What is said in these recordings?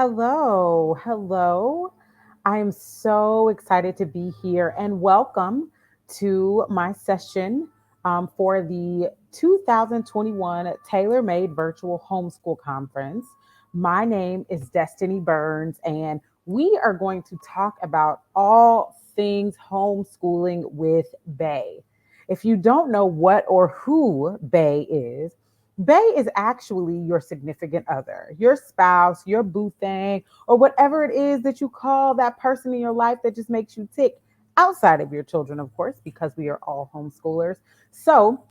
Hello, hello. I am so excited to be here and welcome to my session for the 2021 Tailor Made Virtual Homeschool Conference. My name is Destini Burns, and we are going to talk about all things homeschooling with Bay. If you don't know what or who Bay is, Bay is actually your significant other, your spouse, your boo thing, or whatever it is that you call that person in your life that just makes you tick outside of your children, of course, because we are all homeschoolers. So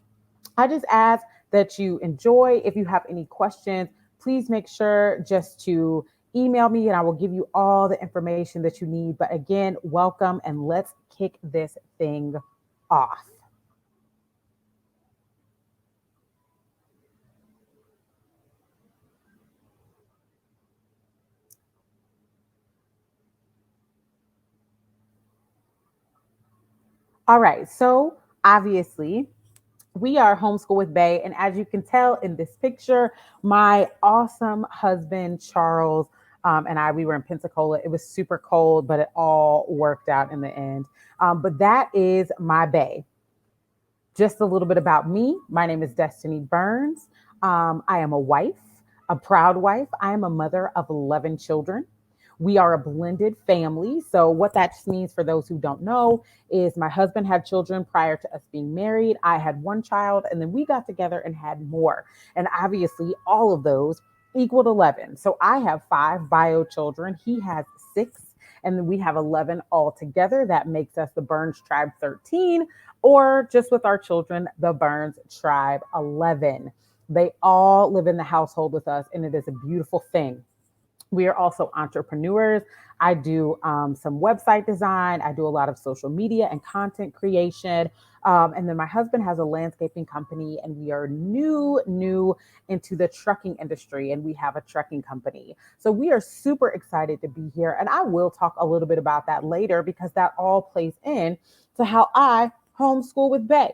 I just ask that you enjoy. If you have any questions, please make sure just to email me and I will give you all the information that you need. But again, welcome and let's kick this thing off. All right. So obviously, we are homeschool with Bay. And as you can tell in this picture, my awesome husband, Charles, and we were in Pensacola. It was super cold, but it all worked out in the end. But that is my Bay. Just a little bit about me. My name is Destini Burns. I am a wife, a proud wife. I am a mother of 11 children. We are a blended family. So, what that just means for those who don't know is my husband had children prior to us being married. I had one child, and then we got together and had more. And obviously, all of those equaled 11. So, I have five bio children. He has six. And then we have 11 altogether. That makes us the Burns Tribe 13, or just with our children, the Burns Tribe 11. They all live in the household with us, and it is a beautiful thing. We are also entrepreneurs. I do some website design. I do a lot of social media and content creation. And then my husband has a landscaping company, and we are new into the trucking industry, and we have a trucking company. So we are super excited to be here. And I will talk a little bit about that later because that all plays in to how I homeschool with Bay.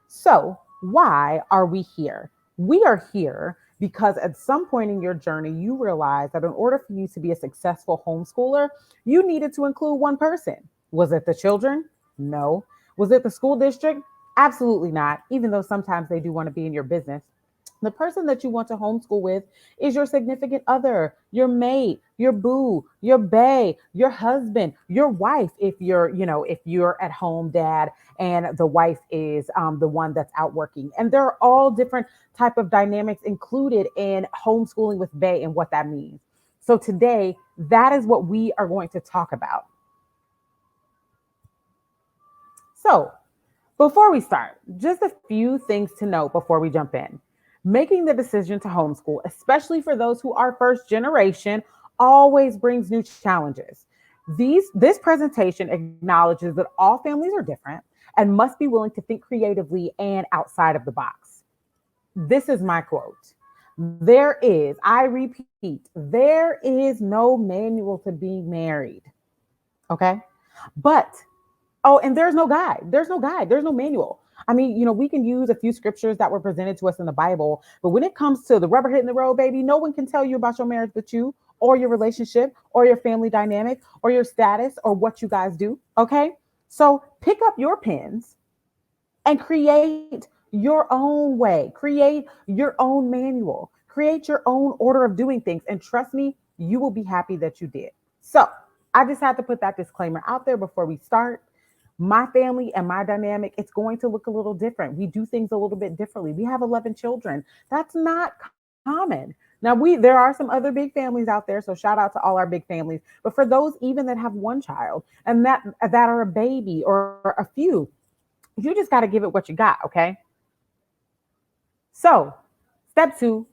So, why are we here? We are here because at some point in your journey, you realize that in order for you to be a successful homeschooler, you needed to include one person. Was it the children? No. Was it the school district? Absolutely not, even though sometimes they do want to be in your business. The person that you want to homeschool with is your significant other, your mate, your boo, your bae, your husband, your wife. If you're at home, dad, and the wife is the one that's out working, and there are all different type of dynamics included in homeschooling with bae and what that means. So today, that is what we are going to talk about. So before we start, just a few things to note before we jump in. Making the decision to homeschool, especially for those who are first generation, always brings new challenges. This presentation acknowledges that all families are different and must be willing to think creatively and outside of the box. This is my quote. I repeat, there is no manual to being married. Okay. But Oh, and there's no guide. There's no guide. There's no manual. I mean, we can use a few scriptures that were presented to us in the Bible, but when it comes to the rubber hitting the road, baby, no one can tell you about your marriage but you, or your relationship, or your family dynamic, or your status, or what you guys do. Okay. So pick up your pens and create your own way, create your own manual, create your own order of doing things. And trust me, you will be happy that you did. So I just had to put that disclaimer out there before we start. My family and my dynamic, it's going to look a little different. We do things a little bit differently. We have 11 children. That's not common. Now there are some other big families out there, so shout out to all our big families. But for those even that have one child and that are a baby or a few, you just got to give it what you got, okay? So, step 2,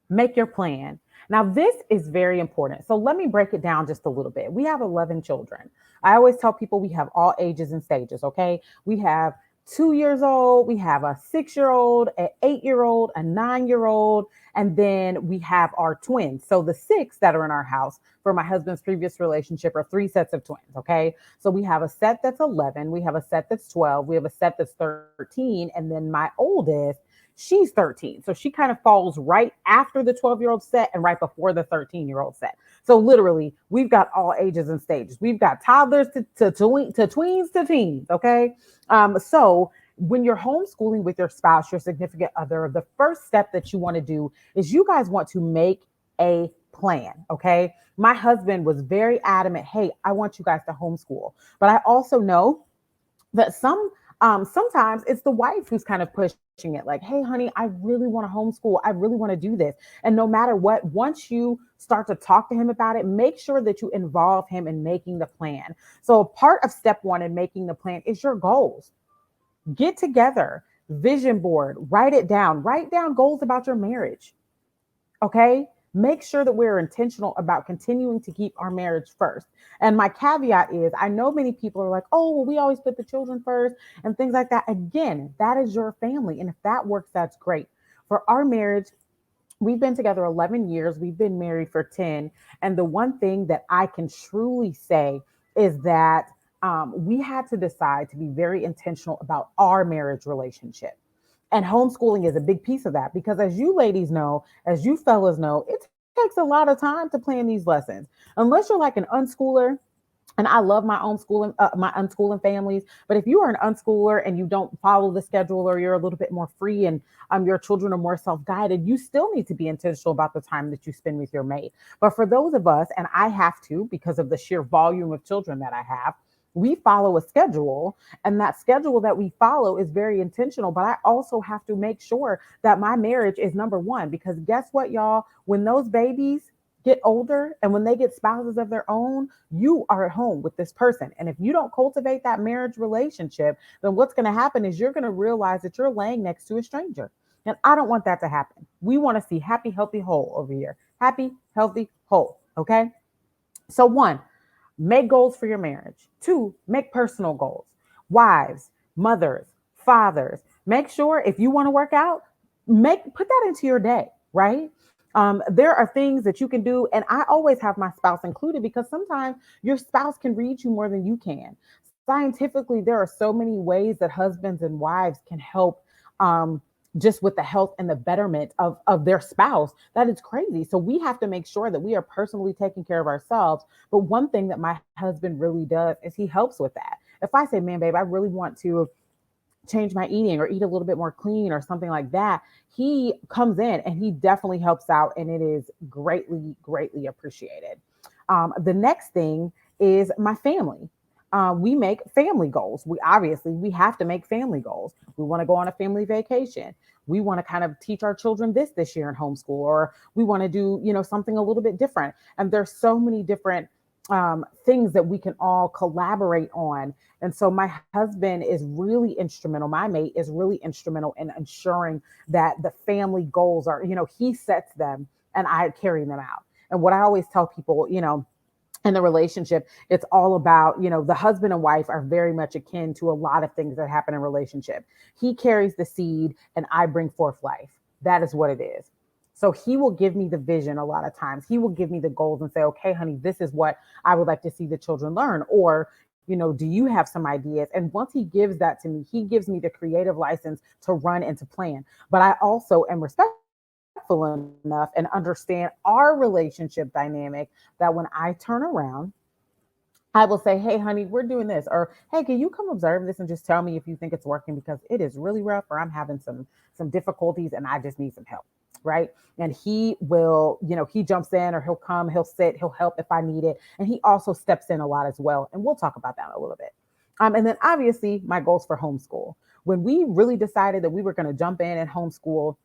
make your plan. Now, this is very important. So, let me break it down just a little bit. We have 11 children. I always tell people we have all ages and stages, okay? We have 2 years old, we have a 6 year old, an 8 year old, a 9 year old, and then we have our twins. So, the six that are in our house for my husband's previous relationship are three sets of twins, okay? So, we have a set that's 11, we have a set that's 12, we have a set that's 13, and then my oldest, She's 13. So she kind of falls right after the 12-year-old set and right before the 13-year-old set. So literally, we've got all ages and stages. We've got toddlers to tweens to teens. Okay. So when you're homeschooling with your spouse, your significant other, the first step that you want to do is you guys want to make a plan. Okay. My husband was very adamant. Hey, I want you guys to homeschool. But I also know that sometimes it's the wife who's kind of pushing it like, hey honey, I really want to homeschool, I really want to do this. And no matter what, once you start to talk to him about it, make sure that you involve him in making the plan. So part of step one in making the plan is your goals. Get together, vision board, write down goals about your marriage. Okay. Make sure that we're intentional about continuing to keep our marriage first. And my caveat is I know many people are like, oh, well, we always put the children first and things like that. Again, that is your family. And if that works, that's great. For our marriage, we've been together 11 years, we've been married for 10. And the one thing that I can truly say is that we had to decide to be very intentional about our marriage relationship. And homeschooling is a big piece of that because, as you ladies know, as you fellas know, it takes a lot of time to plan these lessons. Unless you're like an unschooler, and I love my unschooling families. But if you are an unschooler and you don't follow the schedule, or you're a little bit more free and your children are more self-guided, you still need to be intentional about the time that you spend with your mate. But for those of us, and I have to because of the sheer volume of children that I have, we follow a schedule, and that schedule that we follow is very intentional. But I also have to make sure that my marriage is number one, because guess what, y'all? When those babies get older and when they get spouses of their own, you are at home with this person. And if you don't cultivate that marriage relationship, then what's going to happen is you're going to realize that you're laying next to a stranger. And I don't want that to happen. We want to see happy, healthy, whole over here. Happy, healthy, whole. Okay. So, one, make goals for your marriage. Two, make personal goals. Wives, mothers, fathers, make sure if you want to work out, put that into your day, right? There are things that you can do, and I always have my spouse included because sometimes your spouse can read you more than you can. Scientifically, there are so many ways that husbands and wives can help just with the health and the betterment of their spouse. That is crazy. So we have to make sure that we are personally taking care of ourselves. But one thing that my husband really does is he helps with that. If I say, man, babe, I really want to change my eating or eat a little bit more clean or something like that, he comes in and he definitely helps out, and it is greatly, greatly appreciated. The next thing is my family. We make family goals. We have to make family goals. We want to go on a family vacation. We want to kind of teach our children this year in homeschool, or we want to do, something a little bit different. And there's so many different things that we can all collaborate on. And so my husband is really instrumental. My mate is really instrumental in ensuring that the family goals are, he sets them and I carry them out. And what I always tell people, in the relationship, it's all about, the husband and wife are very much akin to a lot of things that happen in relationship. He carries the seed and I bring forth life. That is what it is. So he will give me the vision a lot of times. He will give me the goals and say, okay, honey, this is what I would like to see the children learn. Or, do you have some ideas? And once he gives that to me, he gives me the creative license to run and to plan. But I also am respectful enough and understand our relationship dynamic that when I turn around, I will say, hey, honey, we're doing this. Or, hey, can you come observe this and just tell me if you think it's working, because it is really rough, or I'm having some difficulties and I just need some help. Right. And he will, he jumps in, or he'll come, he'll sit, he'll help if I need it. And he also steps in a lot as well. And we'll talk about that in a little bit. And then obviously my goals for homeschool. When we really decided that we were going to jump in and homeschool,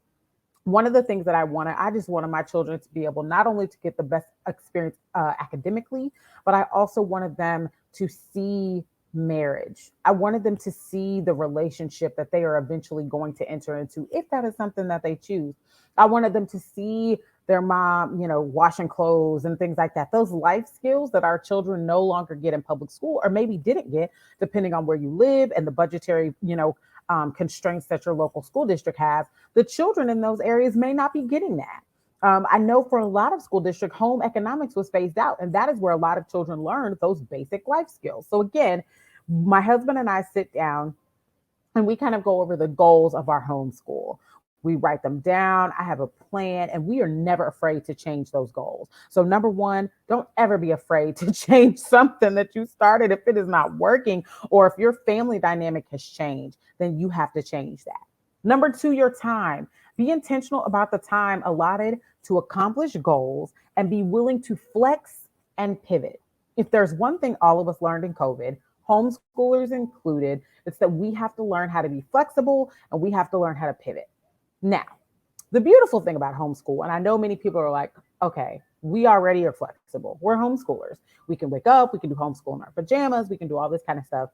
one of the things that I just wanted my children to be able not only to get the best experience academically, but I also wanted them to see marriage. I wanted them to see the relationship that they are eventually going to enter into, if that is something that they choose. I wanted them to see their mom, washing clothes and things like that. Those life skills that our children no longer get in public school, or maybe didn't get, depending on where you live and the budgetary, constraints that your local school district has. The children in those areas may not be getting that. I know for a lot of school districts, home economics was phased out, and that is where a lot of children learned those basic life skills. So again, my husband and I sit down and we kind of go over the goals of our homeschool. We write them down. I have a plan, and we are never afraid to change those goals. So, number one, don't ever be afraid to change something that you started if it is not working, or if your family dynamic has changed, then you have to change that. Number two, your time. Be intentional about the time allotted to accomplish goals and be willing to flex and pivot. If there's one thing all of us learned in COVID, homeschoolers included, it's that we have to learn how to be flexible and we have to learn how to pivot. Now, the beautiful thing about homeschool, and I know many people are like, okay, we already are flexible. We're homeschoolers. We can wake up, we can do homeschool in our pajamas, we can do all this kind of stuff.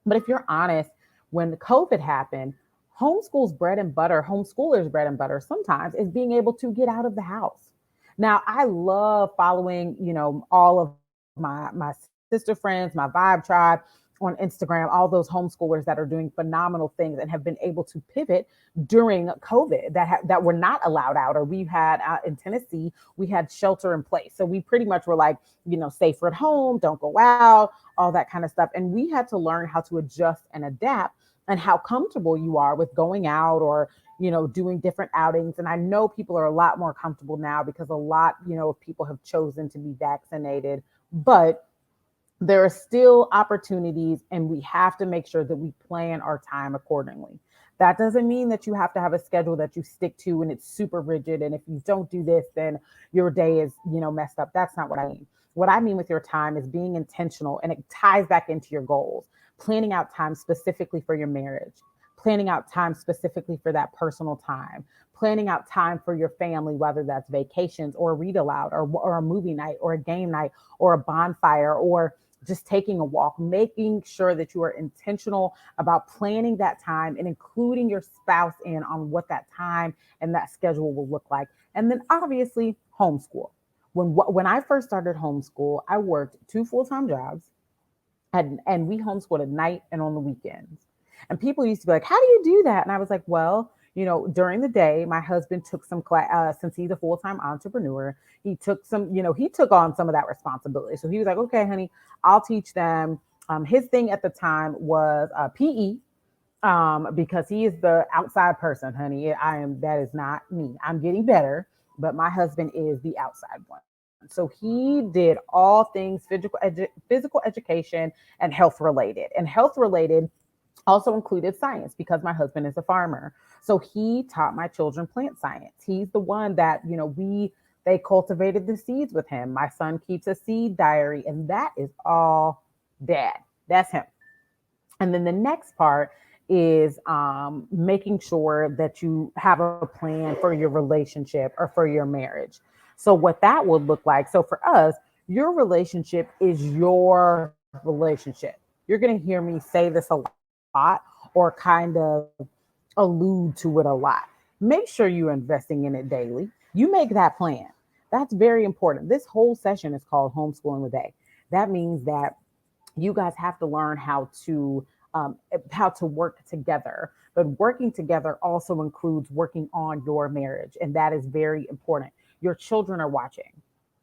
But if you're honest, when COVID happened, homeschoolers' bread and butter sometimes is being able to get out of the house. Now, I love following, all of my sister friends, my vibe tribe on Instagram, all those homeschoolers that are doing phenomenal things and have been able to pivot during COVID that were not allowed out, or we had in Tennessee, we had shelter in place. So we pretty much were like, safer at home, don't go out, all that kind of stuff. And we had to learn how to adjust and adapt and how comfortable you are with going out or doing different outings. And I know people are a lot more comfortable now because a lot of people have chosen to be vaccinated, but there are still opportunities, and we have to make sure that we plan our time accordingly. That doesn't mean that you have to have a schedule that you stick to and it's super rigid, and if you don't do this, then your day is messed up. That's not what I mean. What I mean with your time is being intentional, and it ties back into your goals. Planning out time specifically for your marriage, planning out time specifically for that personal time, planning out time for your family, whether that's vacations or read aloud or a movie night or a game night or a bonfire or just taking a walk, making sure that you are intentional about planning that time and including your spouse in on what that time and that schedule will look like. And then obviously homeschool. When I first started homeschool, I worked two full-time jobs, and we homeschooled at night and on the weekends. And people used to be like, "How do you do that?" And I was like, "Well, during the day, my husband took some class, since he's a full-time entrepreneur. He took he took on some of that responsibility. So he was like, okay, honey, I'll teach them. His thing at the time was PE, because he is the outside person, honey. That is not me. I'm getting better, but my husband is the outside one. So he did all things physical education and health related. And health related also included science because my husband is a farmer. So he taught my children plant science. He's the one that, they cultivated the seeds with him. My son keeps a seed diary, and that is all dad. That's him. And then the next part is making sure that you have a plan for your relationship or for your marriage. So what that would look like. So for us, your relationship is your relationship. You're going to hear me say this a lot or kind of allude to it a lot. Make sure you're investing in it daily. You make that plan. That's very important. This whole session is called Homeschooling with A. That means that you guys have to learn how to work together. But working together also includes working on your marriage, and that is very important. Your children are watching.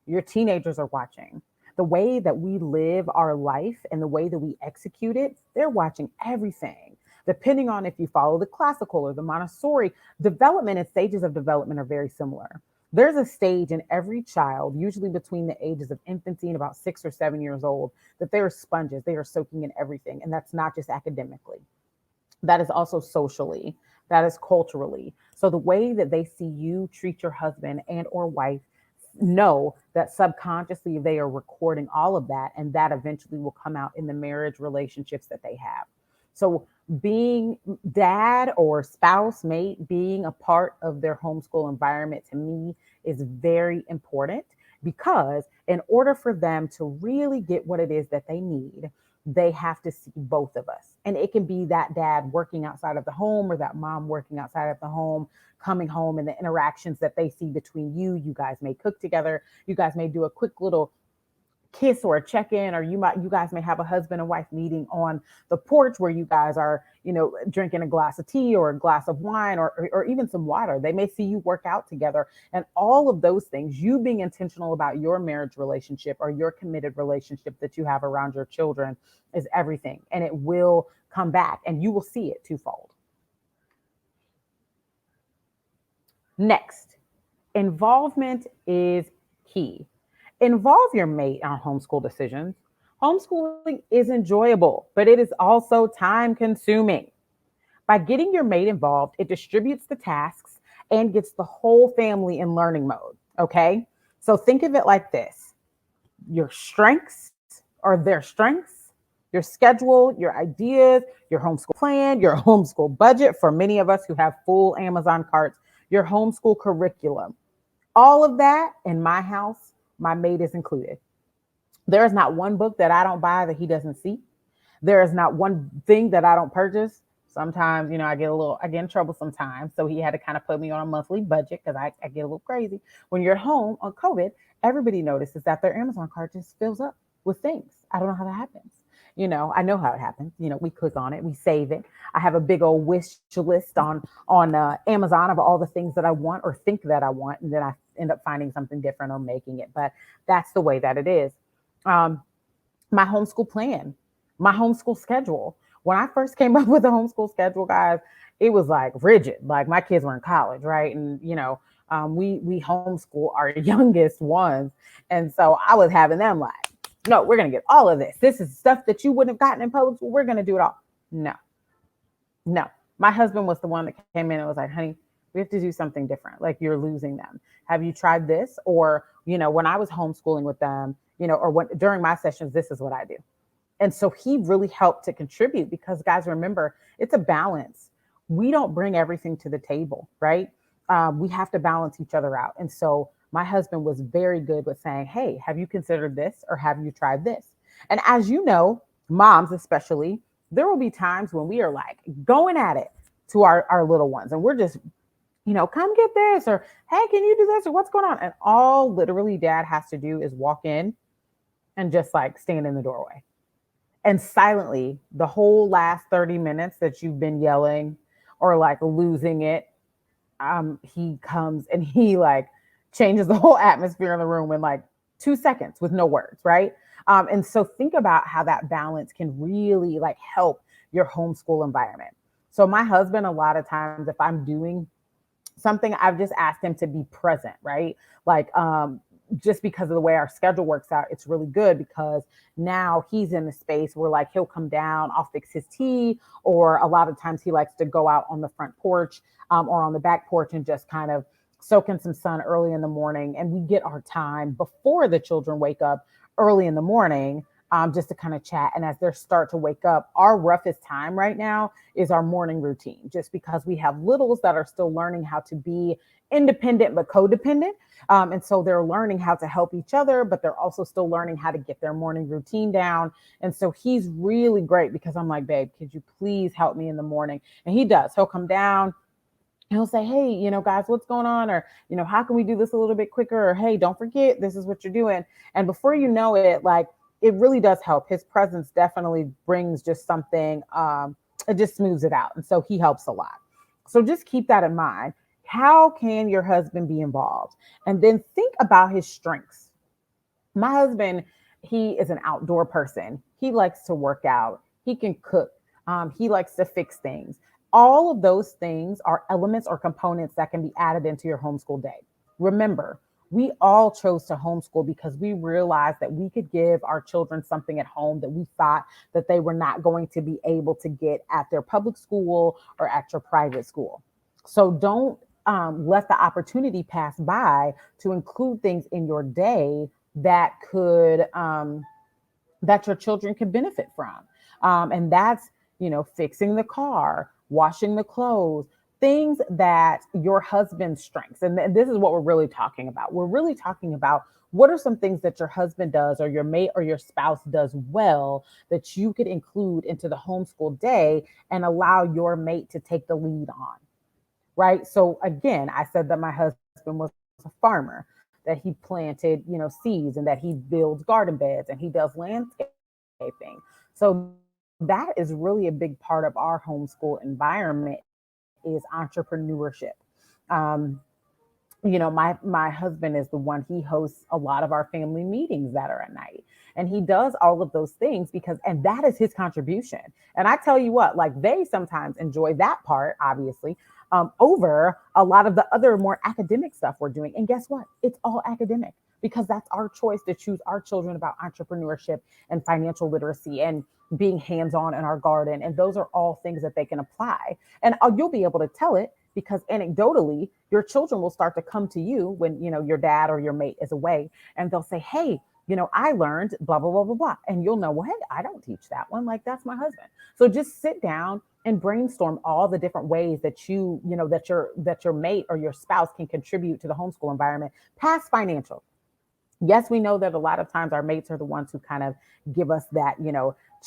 Your teenagers are watching. The way that we live our life and the way that we execute it, they're watching everything. Depending on if you follow the classical or the Montessori, development and stages of development are very similar. There's a stage in every child, usually between the ages of infancy and about 6 or 7 years old, that they are sponges. They are soaking in everything. And that's not just academically, that is also socially, that is culturally. So the way that they see you treat your husband and or wife, know that subconsciously they are recording all of that, and that eventually will come out in the marriage relationships that they have. So being dad or spouse mate, being a part of their homeschool environment, to me is very important, because in order for them to really get what it is that they need, they have to see both of us. And it can be that dad working outside of the home or that mom working outside of the home, coming home, and the interactions that they see between you. You guys may cook together. You guys may do a quick little kiss or a check-in, or you guys may have a husband and wife meeting on the porch where you guys are, drinking a glass of tea or a glass of wine, or even some water. They may see you work out together, and all of those things, you being intentional about your marriage relationship or your committed relationship that you have around your children, is everything. And it will come back and you will see it twofold. Next, involvement is key. Involve your mate on homeschool decisions. Homeschooling is enjoyable, but it is also time consuming. By getting your mate involved, it distributes the tasks and gets the whole family in learning mode. Okay. So think of it like this: your strengths are their strengths, your schedule, your ideas, your homeschool plan, your homeschool budget for many of us who have full Amazon carts, your homeschool curriculum. All of that in my house, my mate is included. There is not one book that I don't buy that he doesn't see. There is not one thing that I don't purchase. Sometimes, I get in trouble sometimes. So he had to kind of put me on a monthly budget because I get a little crazy. When you're at home on COVID, everybody notices that their Amazon cart just fills up with things. I don't know how that happens. I know how it happens. We click on it, we save it. I have a big old wish list on Amazon of all the things that I want or think that I want, and then I end up finding something different or making it. But that's the way that it is. Um, my homeschool plan, my homeschool schedule. When I first came up with a homeschool schedule, guys, it was like rigid. Like my kids were in college, right? And we homeschool our youngest ones, and so I was having them like, no, we're gonna get all of this. This is stuff that you wouldn't have gotten in public school. We're gonna do it all. No, no. My husband was the one that came in and was like, honey, we have to do something different. Like you're losing them. Have you tried this? Or, when I was homeschooling with them, or when during my sessions, this is what I do. And so he really helped to contribute because, guys, remember, it's a balance. We don't bring everything to the table, right? We have to balance each other out. And so my husband was very good with saying, hey, have you considered this or have you tried this? And as you know, moms especially, there will be times when we are like going at it to our little ones and we're just, come get this or, hey, can you do this or what's going on? And all literally dad has to do is walk in and just like stand in the doorway. And silently, the whole last 30 minutes that you've been yelling or like losing it, he comes and he like changes the whole atmosphere in the room in like 2 seconds with no words, right? And so think about how that balance can really like help your homeschool environment. So my husband, a lot of times, if I'm doing something, I've just asked him to be present, right? Like, just because of the way our schedule works out, it's really good because now he's in the space where like he'll come down, I'll fix his tea, or a lot of times he likes to go out on the front porch or on the back porch and just kind of soak in some sun early in the morning. And we get our time before the children wake up early in the morning, just to kind of chat. And as they start to wake up, our roughest time right now is our morning routine, just because we have littles that are still learning how to be independent but codependent. And so they're learning how to help each other, but they're also still learning how to get their morning routine down. And so he's really great because I'm like, babe, could you please help me in the morning? And he does. He'll come down. He'll say, hey, guys, what's going on? Or, how can we do this a little bit quicker? Or, hey, don't forget, this is what you're doing. And before you know it, like, it really does help. His presence definitely brings just something, it just smooths it out. And so he helps a lot. So just keep that in mind. How can your husband be involved? And then think about his strengths. My husband, he is an outdoor person. He likes to work out. He can cook. He likes to fix things. All of those things are elements or components that can be added into your homeschool day. Remember, we all chose to homeschool because we realized that we could give our children something at home that we thought that they were not going to be able to get at their public school or at your private school. So don't let the opportunity pass by to include things in your day that could that your children can benefit from. And that's, fixing the car, washing the clothes, things that your husband's strengths. And this is what we're really talking about. We're really talking about what are some things that your husband does or your mate or your spouse does well that you could include into the homeschool day and allow your mate to take the lead on. Right. So again, I said that my husband was a farmer, that he planted, seeds and that he builds garden beds and he does landscaping. So that is really a big part of our homeschool environment is entrepreneurship. Um, my husband is the one, he hosts a lot of our family meetings that are at night. And he does all of those things and that is his contribution. And I tell you what, like they sometimes enjoy that part, obviously, over a lot of the other more academic stuff we're doing. And guess what? It's all academic because that's our choice to choose our children about entrepreneurship and financial literacy and being hands-on in our garden. And those are all things that they can apply. And you'll be able to tell it because anecdotally, your children will start to come to you when, your dad or your mate is away and they'll say, hey, I learned blah, blah, blah, blah, blah. And you'll know, well, hey, I don't teach that one. Like, that's my husband. So just sit down and brainstorm all the different ways that that your mate or your spouse can contribute to the homeschool environment past financial. Yes, we know that a lot of times our mates are the ones who kind of give us that,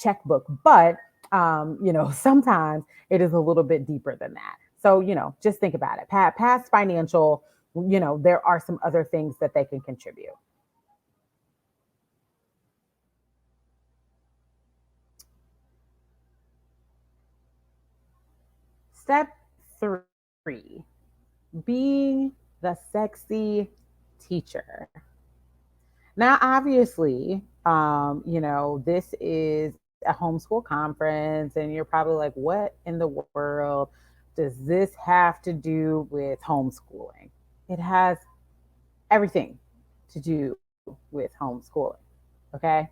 checkbook, but, sometimes it is a little bit deeper than that. So, just think about it. Past financial, there are some other things that they can contribute. Step 3, being the sexy teacher. Now, obviously, this is a homeschool conference, and you're probably like, what in the world does this have to do with homeschooling? It has everything to do with homeschooling. Okay.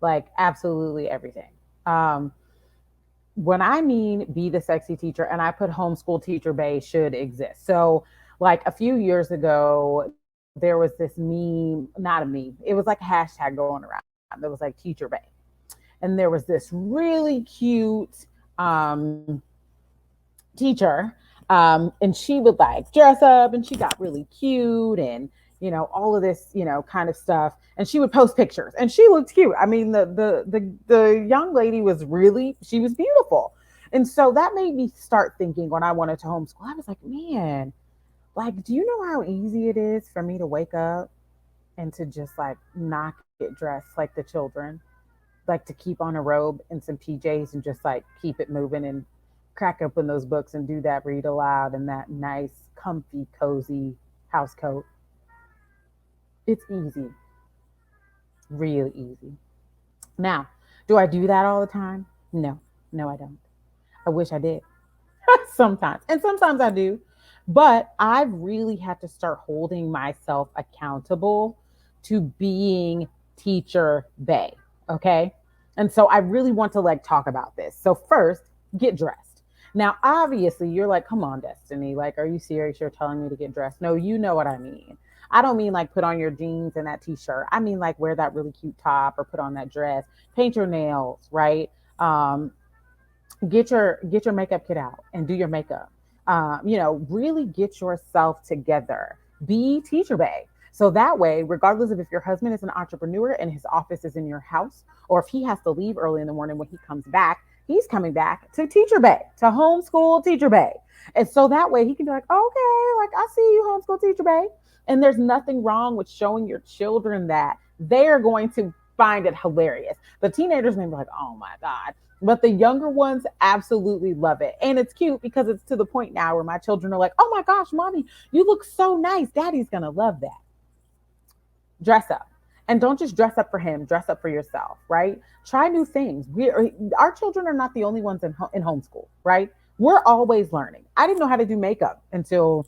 Like, absolutely everything. Um, when I mean be the sexy teacher, and I put homeschool teacher bay should exist. So, like a few years ago, there was this meme, not a meme, it was like a hashtag going around. There was like teacher bay. And there was this really cute teacher. And she would like dress up and she got really cute and all of this, kind of stuff. And she would post pictures and she looked cute. I mean, the young lady she was beautiful. And so that made me start thinking when I wanted to homeschool, I was like, man, like, do you know how easy it is for me to wake up and to just like not get dressed like the children, like to keep on a robe and some PJs and just like keep it moving and crack open those books and do that read aloud and that nice, comfy, cozy house coat. It's easy, really easy. Now, do I do that all the time? No, no, I don't. I wish I did sometimes. And sometimes I do. But I've really had to start holding myself accountable to being teacher bay. Okay. And so I really want to like talk about this. So first, get dressed. Now, obviously, you're like, come on, Destini. Like, are you serious? You're telling me to get dressed? No, you know what I mean. I don't mean like put on your jeans and that t-shirt. I mean like wear that really cute top or put on that dress, paint your nails, right? Get your makeup kit out and do your makeup. Really get yourself together. Be teacher bay. So that way, regardless of if your husband is an entrepreneur and his office is in your house, or if he has to leave early in the morning when he comes back, he's coming back to teacher bay, to homeschool teacher bay. And so that way he can be like, okay, like I see you, homeschool teacher bay. And there's nothing wrong with showing your children that. They are going to find it hilarious. The teenagers may be like, oh my God. But the younger ones absolutely love it. And it's cute because it's to the point now where my children are like, oh my gosh, mommy, you look so nice. Daddy's going to love that. Dress up. And don't just dress up for him, dress up for yourself, right? Try new things. Our children are not the only ones in homeschool, right? We're always learning. I didn't know how to do makeup until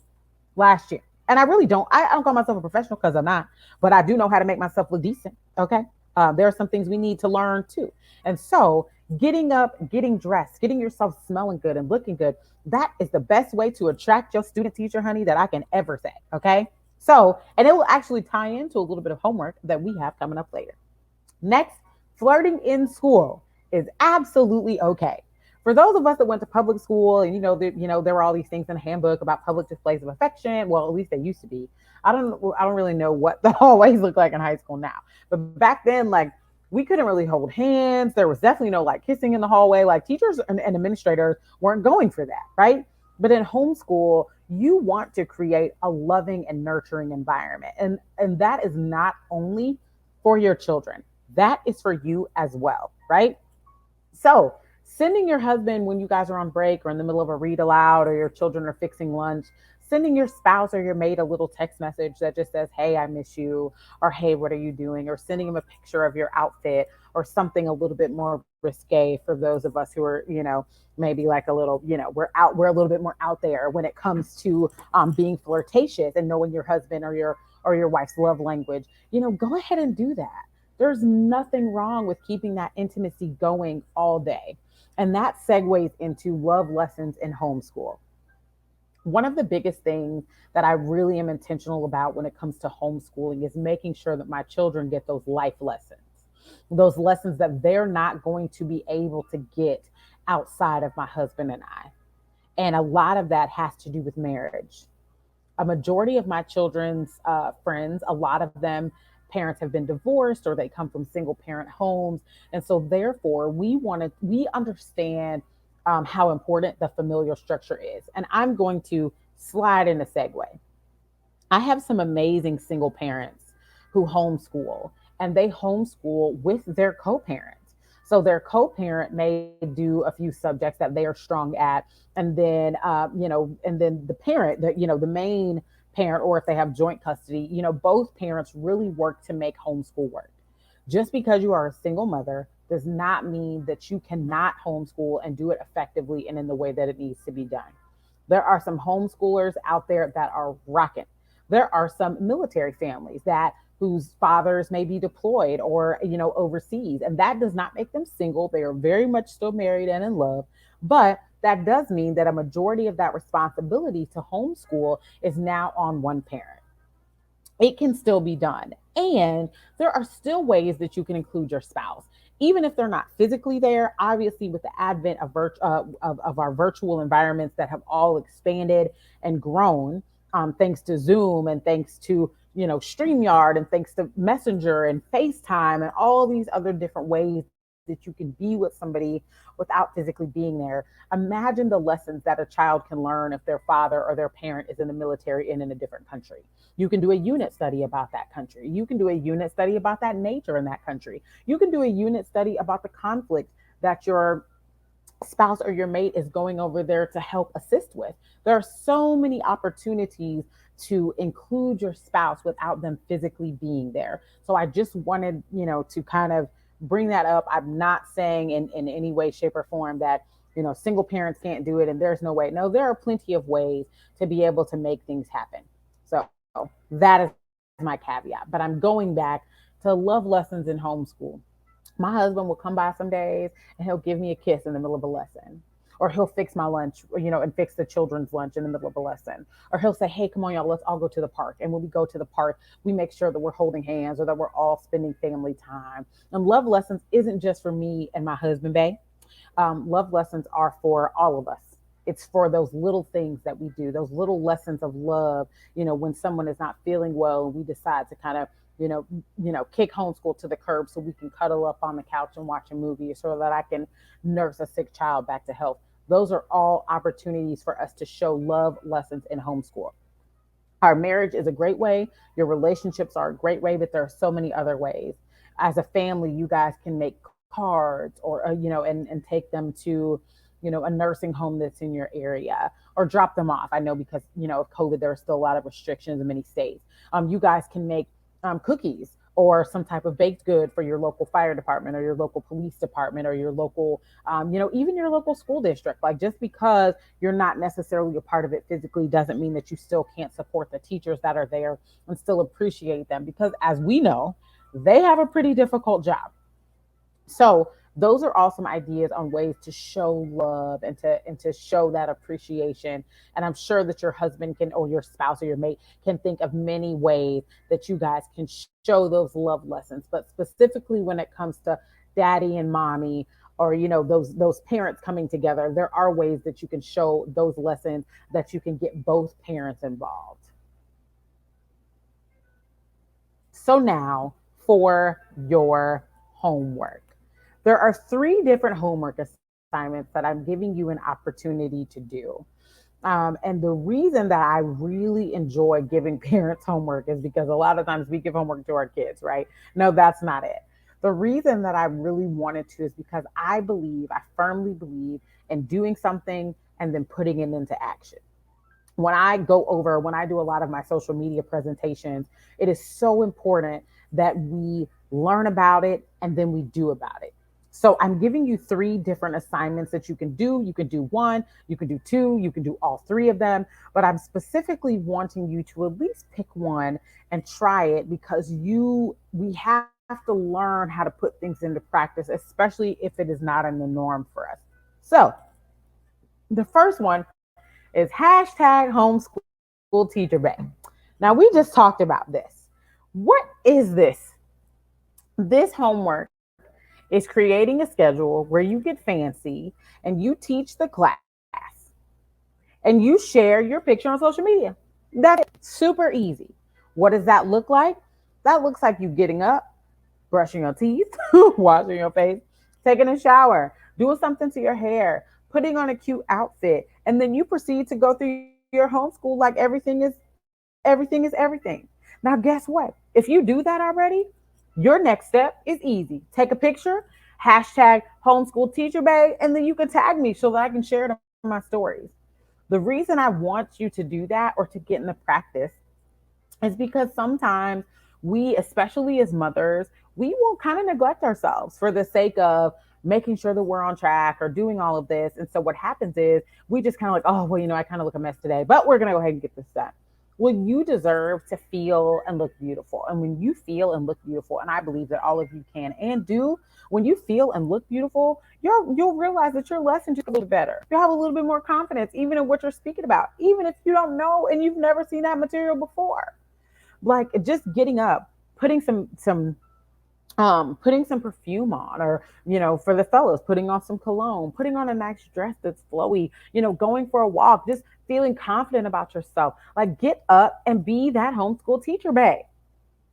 last year. And I really don't. I don't call myself a professional because I'm not, but I do know how to make myself look decent. Okay. There are some things we need to learn too. And so getting up, getting dressed, getting yourself smelling good and looking good, that is the best way to attract your student teacher, honey, that I can ever say. Okay. So, and it will actually tie into a little bit of homework that we have coming up later. Next, flirting in school is absolutely okay. For those of us that went to public school and there were all these things in the handbook about public displays of affection. Well, at least they used to be. I don't really know what the hallways look like in high school now. But back then, like we couldn't really hold hands. There was definitely no like kissing in the hallway. Like teachers and administrators weren't going for that, right? But in homeschool, you want to create a loving and nurturing environment. And that is not only for your children, that is for you as well, right? So sending your husband when you guys are on break or in the middle of a read aloud or your children are fixing lunch, sending your spouse or your mate a little text message that just says, hey, I miss you, or hey, what are you doing? Or sending them a picture of your outfit or something a little bit more risque for those of us who are, maybe like a little, we're a little bit more out there when it comes to being flirtatious and knowing your husband or your wife's love language. Go ahead and do that. There's nothing wrong with keeping that intimacy going all day. And that segues into love lessons in homeschool. One of the biggest things that I really am intentional about when it comes to homeschooling is making sure that my children get those life lessons, those lessons that they're not going to be able to get outside of my husband and I. And a lot of that has to do with marriage. A majority of my children's friends, a lot of them, parents have been divorced or they come from single parent homes. And so therefore we understand how important the familial structure is. And I'm going to slide in a segue. I have some amazing single parents who homeschool, and they homeschool with their co-parent. So their co-parent may do a few subjects that they are strong at, and then and then the parent, the main parent, or if they have joint custody, both parents really work to make homeschool work. Just because you are a single mother does not mean that you cannot homeschool and do it effectively and in the way that it needs to be done. There are some homeschoolers out there that are rocking. There are some military families that whose fathers may be deployed or overseas, and that does not make them single. They are very much still married and in love, but that does mean that a majority of that responsibility to homeschool is now on one parent. It can still be done. And there are still ways that you can include your spouse, even if they're not physically there. Obviously, with the advent of our virtual environments that have all expanded and grown, thanks to Zoom and thanks to StreamYard and thanks to Messenger and FaceTime and all these other different ways that you can be with somebody without physically being there. Imagine the lessons that a child can learn if their father or their parent is in the military and in a different country. You can do a unit study about that country. You can do a unit study about that nature in that country. You can do a unit study about the conflict that your spouse or your mate is going over there to help assist with. There are so many opportunities to include your spouse without them physically being there. So I just wanted, to kind of bring that up. I'm not saying in any way, shape, or form that, single parents can't do it and there's no way. No, there are plenty of ways to be able to make things happen. So that is my caveat. But I'm going back to love lessons in homeschool. My husband will come by some days and he'll give me a kiss in the middle of a lesson. Or he'll fix my lunch, and fix the children's lunch in the middle of a lesson. Or he'll say, hey, come on, y'all, let's all go to the park. And when we go to the park, we make sure that we're holding hands or that we're all spending family time. And love lessons isn't just for me and my husband, babe. Love lessons are for all of us. It's for those little things that we do, those little lessons of love. When someone is not feeling well, we decide to kind of kick homeschool to the curb so we can cuddle up on the couch and watch a movie so that I can nurse a sick child back to health. Those are all opportunities for us to show love lessons in homeschool. Our marriage is a great way. Your relationships are a great way, but there are so many other ways. As a family, you guys can make cards or, and take them to, a nursing home that's in your area or drop them off. I know because, of COVID, there are still a lot of restrictions in many states. You guys can make cookies or some type of baked good for your local fire department or your local police department or your local, even your local school district. Like just because you're not necessarily a part of it physically doesn't mean that you still can't support the teachers that are there and still appreciate them because as we know, they have a pretty difficult job. So those are all some ideas on ways to show love and to show that appreciation. And I'm sure that your husband can, or your spouse or your mate can think of many ways that you guys can show those love lessons. But specifically when it comes to daddy and mommy, or those parents coming together, there are ways that you can show those lessons that you can get both parents involved. So now for your homework. There are 3 different homework assignments that I'm giving you an opportunity to do. And the reason that I really enjoy giving parents homework is because a lot of times we give homework to our kids, right? No, that's not it. The reason that I really wanted to is because I firmly believe in doing something and then putting it into action. when I do a lot of my social media presentations, it is so important that we learn about it and then we do about it. So I'm giving you three different assignments that you can do. You can do one, you can do two, you can do all three of them, but I'm specifically wanting you to at least pick one and try it because we have to learn how to put things into practice, especially if it is not in the norm for us. So the first one is hashtag homeschool teacher bay. Now, we just talked about this. What is this? This homework is creating a schedule where you get fancy and you teach the class and you share your picture on social media. That's super easy. What does that look like? That looks like you getting up, brushing your teeth, washing your face, taking a shower, doing something to your hair, putting on a cute outfit, and then you proceed to go through your homeschool like everything is everything. Now, guess what? If you do that already, your next step is easy. Take a picture, hashtag homeschool teacher bay, and then you can tag me so that I can share it on my stories. The reason I want you to do that or to get into practice is because sometimes we, especially as mothers, we will kind of neglect ourselves for the sake of making sure that we're on track or doing all of this. And so what happens is we just kind of like, oh, well, I kind of look a mess today, but we're going to go ahead and get this done. Well, you deserve to feel and look beautiful. And when you feel and look beautiful, and I believe that all of you can and do, when you feel and look beautiful, you'll realize that your lessons just a little better. You'll have a little bit more confidence, even in what you're speaking about, even if you don't know and you've never seen that material before. Like just getting up, putting some perfume on, or for the fellas, putting on some cologne, putting on a nice dress that's flowy, going for a walk, just feeling confident about yourself. Like get up and be that homeschool teacher bae.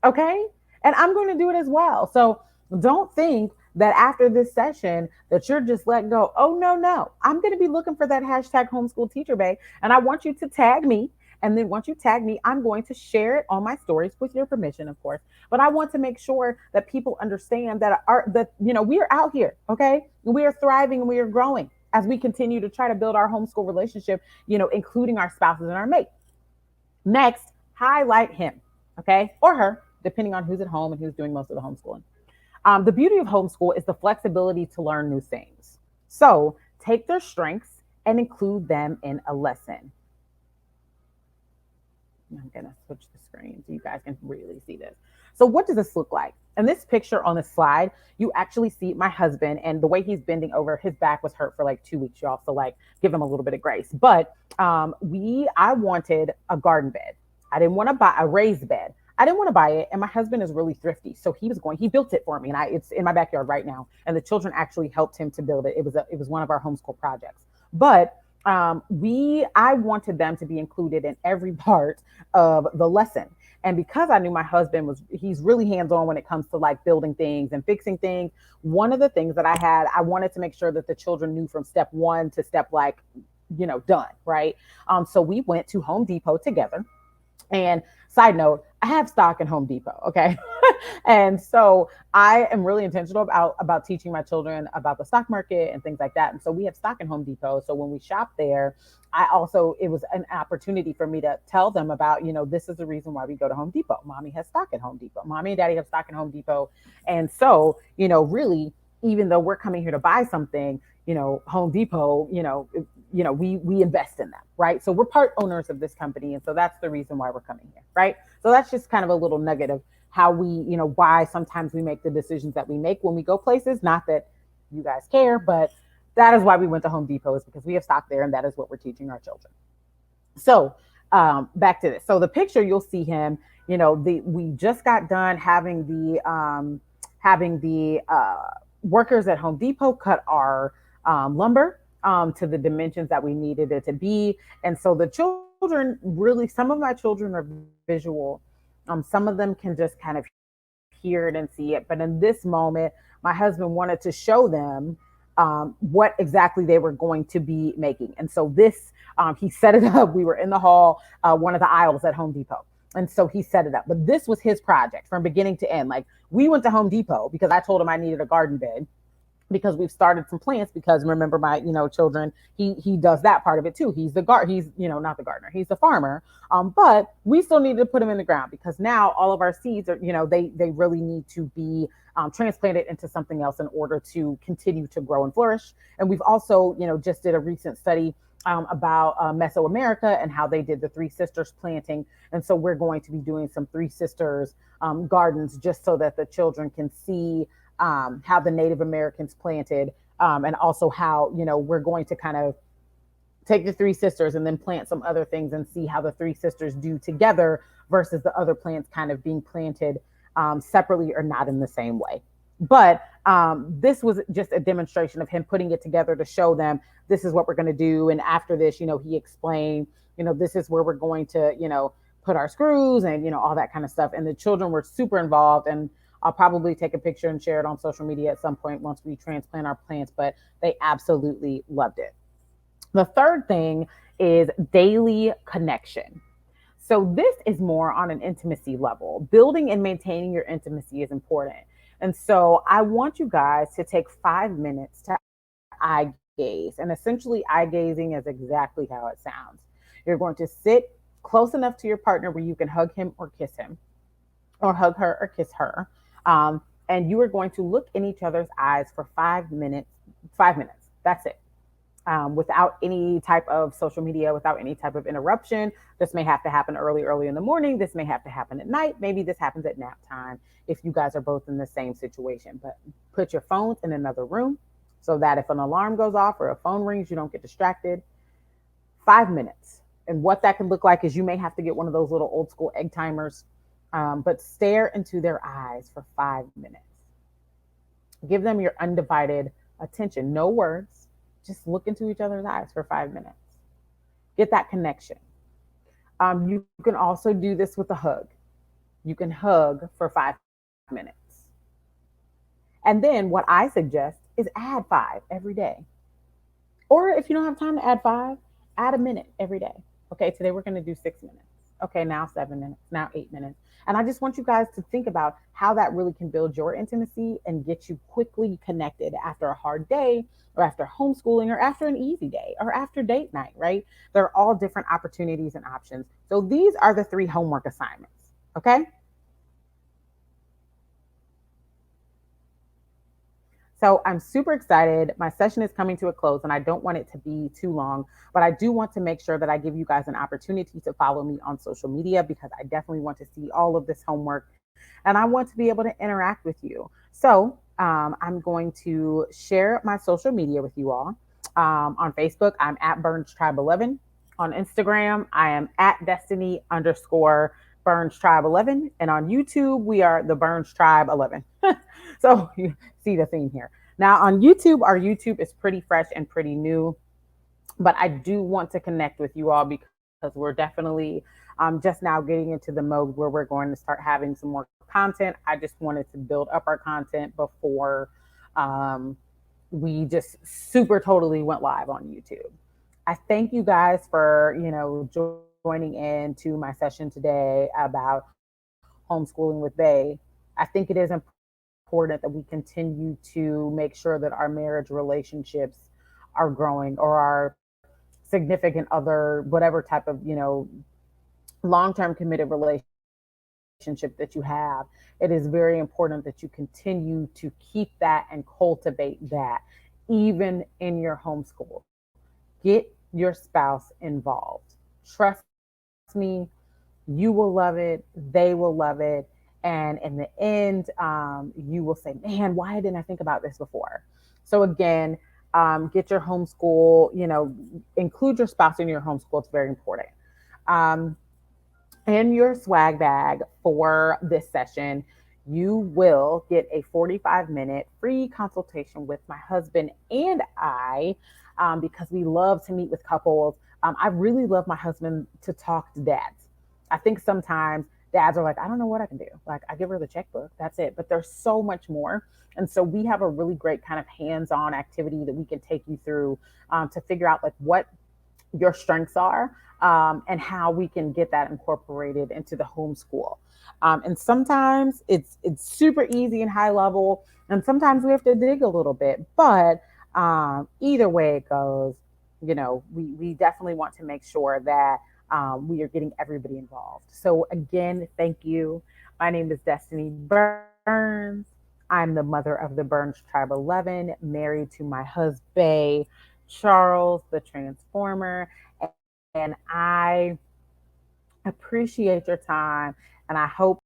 Okay. And I'm going to do it as well. So don't think that after this session that you're just letting go. Oh, no. I'm going to be looking for that hashtag homeschool teacher bay. And I want you to tag me. And then once you tag me, I'm going to share it on my stories with your permission, of course. But I want to make sure that people understand that we are out here, okay? And we are thriving and we are growing as we continue to try to build our homeschool relationship, including our spouses and our mate. Next, highlight him, okay? Or her, depending on who's at home and who's doing most of the homeschooling. The beauty of homeschool is the flexibility to learn new things. So take their strengths and include them in a lesson. I'm going to switch the screen so you guys can really see this. So what does this look like? In this picture on the slide, you actually see my husband, and the way he's bending over, his back was hurt for like 2 weeks, y'all. So like give him a little bit of grace. But I wanted a garden bed. I didn't want to buy a raised bed. I didn't want to buy it. And my husband is really thrifty. So he built it for me. And it's in my backyard right now. And the children actually helped him to build it. It was one of our homeschool projects. But I wanted them to be included in every part of the lesson. And because I knew my husband he's really hands-on when it comes to like building things and fixing things. One of the things that I wanted to make sure that the children knew from step one to step done. Right. So we went to Home Depot together. And side note, I have stock in Home Depot. Okay. And so I am really intentional about teaching my children about the stock market and things like that. And so we have stock in Home Depot. So when we shop there, it was an opportunity for me to tell them about, this is the reason why we go to Home Depot. Mommy has stock at Home Depot. Mommy and daddy have stock in Home Depot. And so, really, even though we're coming here to buy something, Home Depot, we invest in them, right? So we're part owners of this company. And so that's the reason why we're coming here, right? So that's just kind of a little nugget of how we, why sometimes we make the decisions that we make when we go places. Not that you guys care, but that is why we went to Home Depot, is because we have stock there and that is what we're teaching our children. So back to this. So the picture, you'll see him, we just got done having the workers at Home Depot cut our lumber to the dimensions that we needed it to be. And so the children really, some of my children are visual. Some of them can just kind of hear it and see it. But in this moment, my husband wanted to show them what exactly they were going to be making. And so he set it up. We were in the hall, one of the aisles at Home Depot. And so he set it up. But this was his project from beginning to end. Like, we went to Home Depot because I told him I needed a garden bed. because we've started some plants, because remember my children, he does that part of it too. He's the he's not the gardener, he's the farmer. But we still need to put them in the ground, because now all of our seeds are, they really need to be transplanted into something else in order to continue to grow and flourish. And we've also just did a recent study about Mesoamerica and how they did the Three Sisters planting. And so we're going to be doing some Three Sisters gardens, just so that the children can see how the Native Americans planted, and also how we're going to kind of take the Three Sisters and then plant some other things and see how the Three Sisters do together versus the other plants kind of being planted separately or not in the same way. But this was just a demonstration of him putting it together to show them this is what we're going to do. And after this, he explained, this is where we're going to, put our screws and, all that kind of stuff. And the children were super involved. And I'll probably take a picture and share it on social media at some point once we transplant our plants, but they absolutely loved it. The third thing is daily connection. So this is more on an intimacy level. Building and maintaining your intimacy is important. And so I want you guys to take 5 minutes to eye gaze. And essentially, eye gazing is exactly how it sounds. You're going to sit close enough to your partner where you can hug him or kiss him, or hug her or kiss her. And you are going to look in each other's eyes for 5 minutes. 5 minutes. That's it. Without any type of social media, without any type of interruption. This may have to happen early in the morning. This may have to happen at night. Maybe this happens at nap time if you guys are both in the same situation. But put your phones in another room so that if an alarm goes off or a phone rings, you don't get distracted. 5 minutes. And what that can look like is you may have to get one of those little old school egg timers, but stare into their eyes for 5 minutes. Give them your undivided attention. No words. Just look into each other's eyes for 5 minutes. Get that connection. You can also do this with a hug. You can hug for 5 minutes. And then what I suggest is add 5 every day. Or if you don't have time to add 5, add a minute every day. Okay, today we're going to do 6 minutes. Okay, now 7 minutes, now 8 minutes. And I just want you guys to think about how that really can build your intimacy and get you quickly connected after a hard day, or after homeschooling, or after an easy day, or after date night, right? They're all different opportunities and options. So these are the 3 homework assignments, okay? So I'm super excited. My session is coming to a close and I don't want it to be too long, but I do want to make sure that I give you guys an opportunity to follow me on social media, because I definitely want to see all of this homework and I want to be able to interact with you. So I'm going to share my social media with you all. On Facebook, I'm at Burns Tribe 11. On Instagram, I am at Destini _Burns Tribe 11. And on YouTube, we are the Burns Tribe 11. So you see the theme here. Now on YouTube, our YouTube is pretty fresh and pretty new, but I do want to connect with you all because we're definitely just now getting into the mode where we're going to start having some more content. I just wanted to build up our content before we just super totally went live on YouTube. I thank you guys for, joining in to my session today about homeschooling with Bay. I think it is important that we continue to make sure that our marriage relationships are growing, or our significant other, whatever type of, long-term committed relationship that you have. It is very important that you continue to keep that and cultivate that even in your homeschool. Get your spouse involved. Trust me, you will love it. They will love it. And in the end, you will say, man, why didn't I think about this before? So again, get your homeschool, include your spouse in your homeschool. It's very important. In your swag bag for this session, you will get a 45-minute free consultation with my husband and I, because we love to meet with couples. I really love my husband to talk to dads. I think sometimes dads are like, I don't know what I can do. Like, I give her the checkbook, that's it. But there's so much more. And so we have a really great kind of hands-on activity that we can take you through to figure out like what your strengths are, and how we can get that incorporated into the homeschool. And sometimes it's super easy and high level, and sometimes we have to dig a little bit. But either way it goes, we definitely want to make sure that we are getting everybody involved. So again, thank you. My name is Destini Burns. I'm the mother of the Burns Tribe 11, married to my husband, Charles, the Transformer. And I appreciate your time. And I hope